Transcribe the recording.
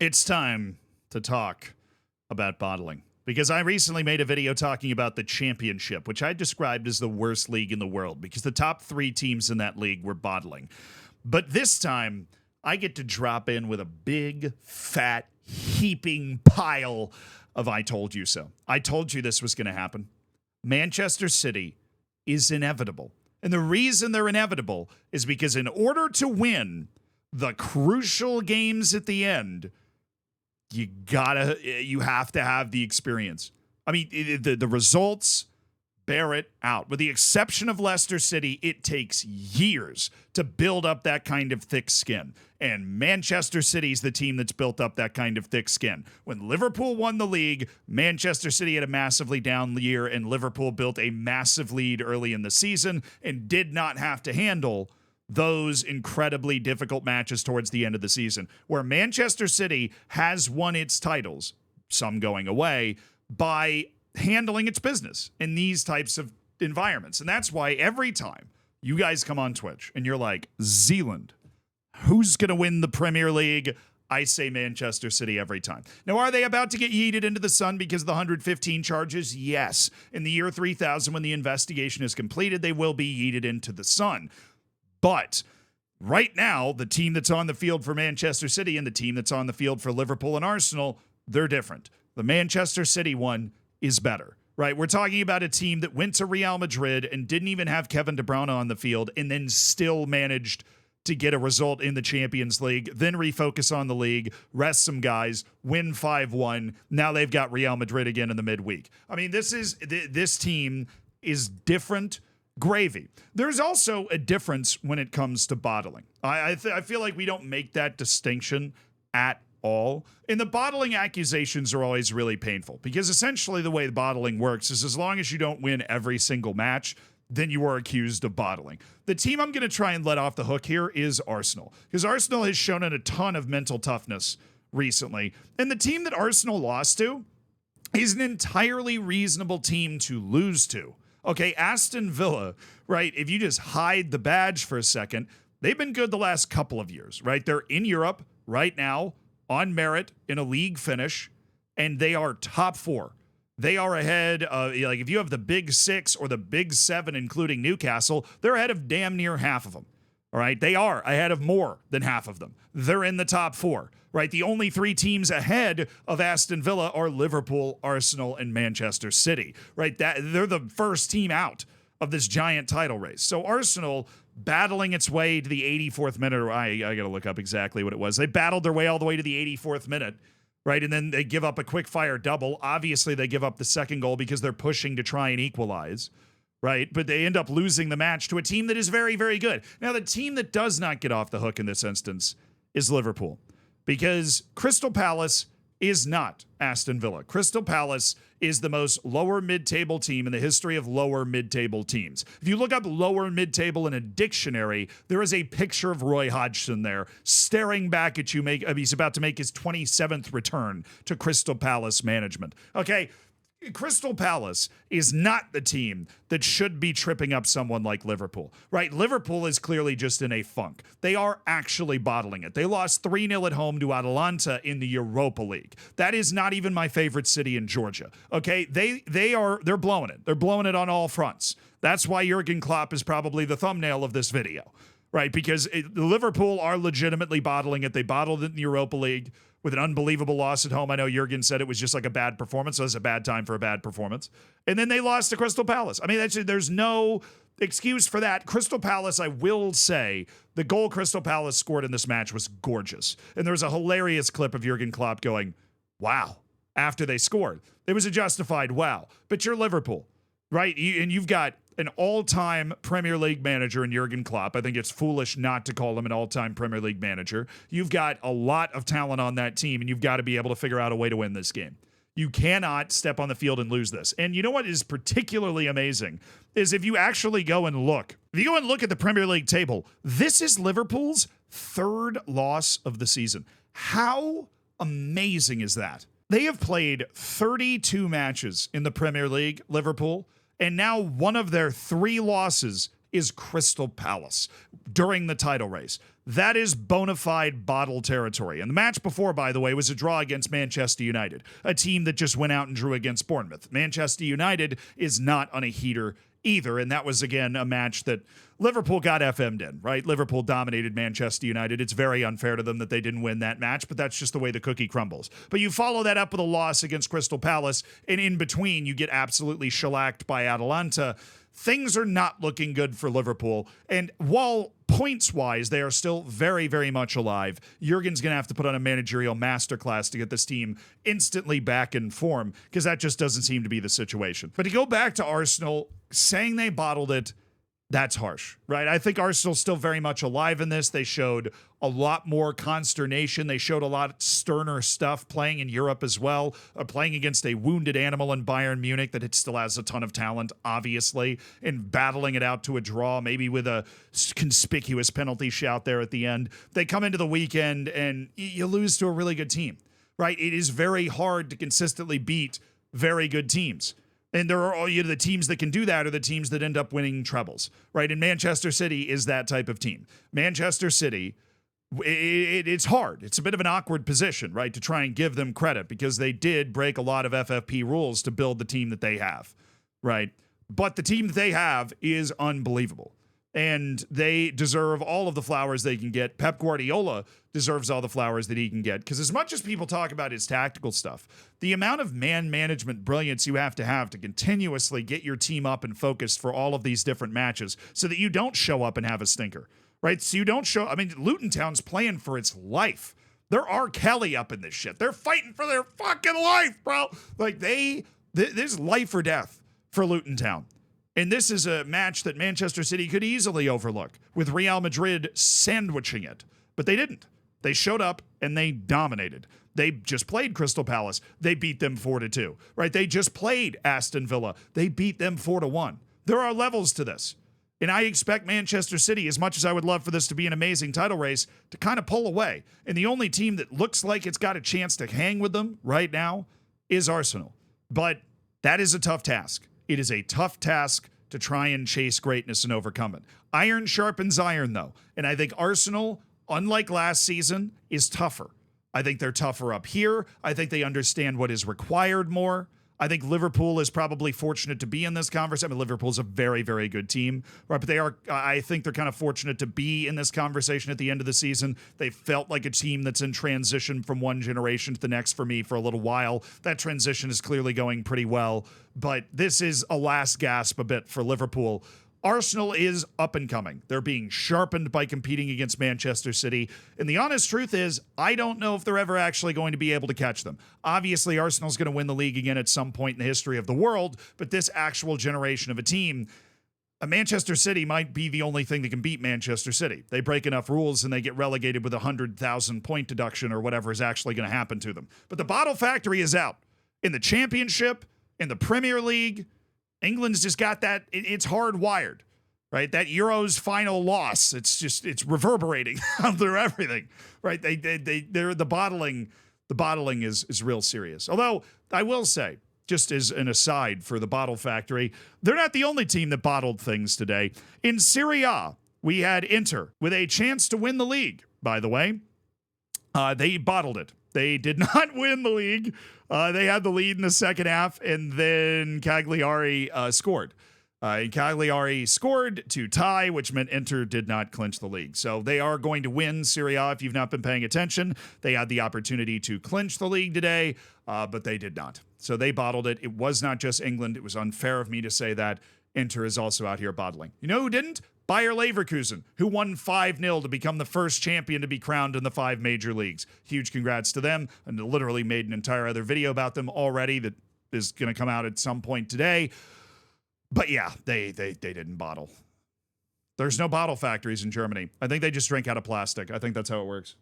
It's time to talk about bottling because I recently made a video talking about the championship, which I described as the worst league in the world because the top 3 teams in that league were bottling. But this time, I get to drop in with a big, fat, heaping pile of I told you so. I told you this was going to happen. Manchester City is inevitable. And the reason they're inevitable is because in order to win the crucial games at the end, you have to have the experience. I mean, the results bear it out. With the exception of Leicester City, it takes years to build up that kind of thick skin. And Manchester City's the team that's built up that kind of thick skin. When Liverpool won the league, Manchester City had a massively down year, and Liverpool built a massive lead early in the season and did not have to handle those incredibly difficult matches towards the end of the season, where Manchester City has won its titles, some going away, by handling its business in these types of environments. And that's why every time you guys come on Twitch and you're like, Zealand, who's going to win the Premier League? I say Manchester City every time. Now, are they about to get yeeted into the sun because of the 115 charges? Yes. In the year 3000, when the investigation is completed, they will be yeeted into the sun. But right now, the team that's on the field for Manchester City and the team that's on the field for Liverpool and Arsenal, they're different. The Manchester City one is better, right? We're talking about a team that went to Real Madrid and didn't even have Kevin De Bruyne on the field and then still managed to get a result in the Champions League, then refocus on the league, rest some guys, win 5-1. Now they've got Real Madrid again in the midweek. I mean, this team is different gravy. There's also a difference when it comes to bottling. I feel like we don't make that distinction at all. And the bottling accusations are always really painful because essentially the way the bottling works is as long as you don't win every single match, then you are accused of bottling. The team I'm going to try and let off the hook here is Arsenal, because Arsenal has shown a ton of mental toughness recently. And the team that Arsenal lost to is an entirely reasonable team to lose to. Okay, Aston Villa, right? If you just hide the badge for a second, they've been good the last couple of years, right? They're in Europe right now on merit in a league finish, and they are top 4. They are ahead of, like, if you have the big 6 or the big 7, including Newcastle, they're ahead of damn near half of them. All right, they are ahead of more than half of them. They're in the top 4, right? The only 3 teams ahead of Aston Villa are Liverpool, Arsenal, and Manchester City, right? They're the first team out of this giant title race. So Arsenal battling its way to the 84th minute, or I got to look up exactly what it was. They battled their way all the way to the 84th minute, right? And then they give up a quick fire double. Obviously, they give up the second goal because they're pushing to try and equalize. Right, but they end up losing the match to a team that is very, very good. Now, the team that does not get off the hook in this instance is Liverpool, because Crystal Palace is not Aston Villa. Crystal Palace is the most lower mid-table team in the history of lower mid-table teams. If you look up lower mid-table in a dictionary, there is a picture of Roy Hodgson there staring back at you. He's about to make his 27th return to Crystal Palace management. Okay, Crystal Palace is not the team that should be tripping up someone like Liverpool, right? Liverpool is clearly just in a funk. They are actually bottling it. They lost 3-0 at home to Atalanta in the Europa League. That is not even my favorite city in Georgia. Okay, they're blowing it. They're blowing it on all fronts. That's why Jurgen Klopp is probably the thumbnail of this video, right? Because Liverpool are legitimately bottling it. They bottled it in the Europa League with an unbelievable loss at home. I know Jurgen said it was just like a bad performance. So it's a bad time for a bad performance. And then they lost to Crystal Palace. I mean, there's no excuse for that. Crystal Palace, I will say, the goal Crystal Palace scored in this match was gorgeous. And there was a hilarious clip of Jurgen Klopp going, wow, after they scored. It was a justified wow. But you're Liverpool, right? And you've got an all-time Premier League manager in Jurgen Klopp. I think it's foolish not to call him an all-time Premier League manager. You've got a lot of talent on that team, and you've got to be able to figure out a way to win this game. You cannot step on the field and lose this. And you know what is particularly amazing is if you actually go and look. If you go and look at the Premier League table, this is Liverpool's 3rd loss of the season. How amazing is that? They have played 32 matches in the Premier League, Liverpool, and now one of their 3 losses is Crystal Palace during the title race. That is bona fide bottle territory. And the match before, by the way, was a draw against Manchester United, a team that just went out and drew against Bournemouth. Manchester United is not on a heater either, and that was, again, a match that Liverpool got FM'd in, right? Liverpool dominated Manchester United. It's very unfair to them that they didn't win that match, but that's just the way the cookie crumbles. But you follow that up with a loss against Crystal Palace, and in between, you get absolutely shellacked by Atalanta. Things are not looking good for Liverpool, and while points-wise, they are still very, very much alive. Jurgen's going to have to put on a managerial masterclass to get this team instantly back in form, because that just doesn't seem to be the situation. But to go back to Arsenal, saying they bottled it, that's harsh, right? I think Arsenal's still very much alive in this. They showed a lot more consternation. They showed a lot sterner stuff playing in Europe as well, playing against a wounded animal in Bayern Munich that it still has a ton of talent, obviously, and battling it out to a draw, maybe with a conspicuous penalty shout there at the end. They come into the weekend and you lose to a really good team, right? It is very hard to consistently beat very good teams. And there are the teams that can do that are the teams that end up winning trebles, right? And Manchester City is that type of team. Manchester City, it's hard. It's a bit of an awkward position, right, to try and give them credit because they did break a lot of FFP rules to build the team that they have, right? But the team that they have is unbelievable. And they deserve all of the flowers they can get. Pep Guardiola deserves all the flowers that he can get. Because as much as people talk about his tactical stuff, the amount of man management brilliance you have to continuously get your team up and focused for all of these different matches so that you don't show up and have a stinker, right? So you don't show, I mean, Luton Town's playing for its life. They're R. Kelly up in this shit. They're fighting for their fucking life, bro. Like there's life or death for Luton Town. And this is a match that Manchester City could easily overlook with Real Madrid sandwiching it. But they didn't. They showed up and they dominated. They just played Crystal Palace. They beat them 4-2, right? They just played Aston Villa. They beat them 4-1. There are levels to this. And I expect Manchester City, as much as I would love for this to be an amazing title race, to kind of pull away. And the only team that looks like it's got a chance to hang with them right now is Arsenal. But that is a tough task. It is a tough task to try and chase greatness and overcome it. Iron sharpens iron, though. And I think Arsenal, unlike last season, is tougher. I think they're tougher up here. I think they understand what is required more. I think Liverpool is probably fortunate to be in this conversation. I mean, Liverpool's a very, very good team, right? But I think they're kind of fortunate to be in this conversation at the end of the season. They felt like a team that's in transition from one generation to the next for me for a little while. That transition is clearly going pretty well, but this is a last gasp a bit for Liverpool. Arsenal is up and coming. They're being sharpened by competing against Manchester City. And the honest truth is, I don't know if they're ever actually going to be able to catch them. Obviously, Arsenal's going to win the league again at some point in the history of the world, but this actual generation of a team, Manchester City might be the only thing that can beat Manchester City. They break enough rules and they get relegated with 100,000 point deduction or whatever is actually going to happen to them. But the bottle factory is out. In the Championship, in the Premier League, England's just got that. It's hardwired, right? That Euros final loss. It's reverberating through everything, right? They're the bottling is real serious. Although I will say, just as an aside for the bottle factory, they're not the only team that bottled things today. In Serie A, we had Inter with a chance to win the league, by the way. They bottled it. They did not win the league. They had the lead in the second half, and then Cagliari scored. Cagliari scored to tie, which meant Inter did not clinch the league. So they are going to win Serie A if you've not been paying attention. They had the opportunity to clinch the league today, but they did not. So they bottled it. It was not just England. It was unfair of me to say that. Inter is also out here bottling. You know who didn't? Bayer Leverkusen, who won 5-0 to become the first champion to be crowned in the 5 major leagues. Huge congrats to them. And literally made an entire other video about them already that is going to come out at some point today. But yeah, they didn't bottle. There's no bottle factories in Germany. I think they just drink out of plastic. I think that's how it works.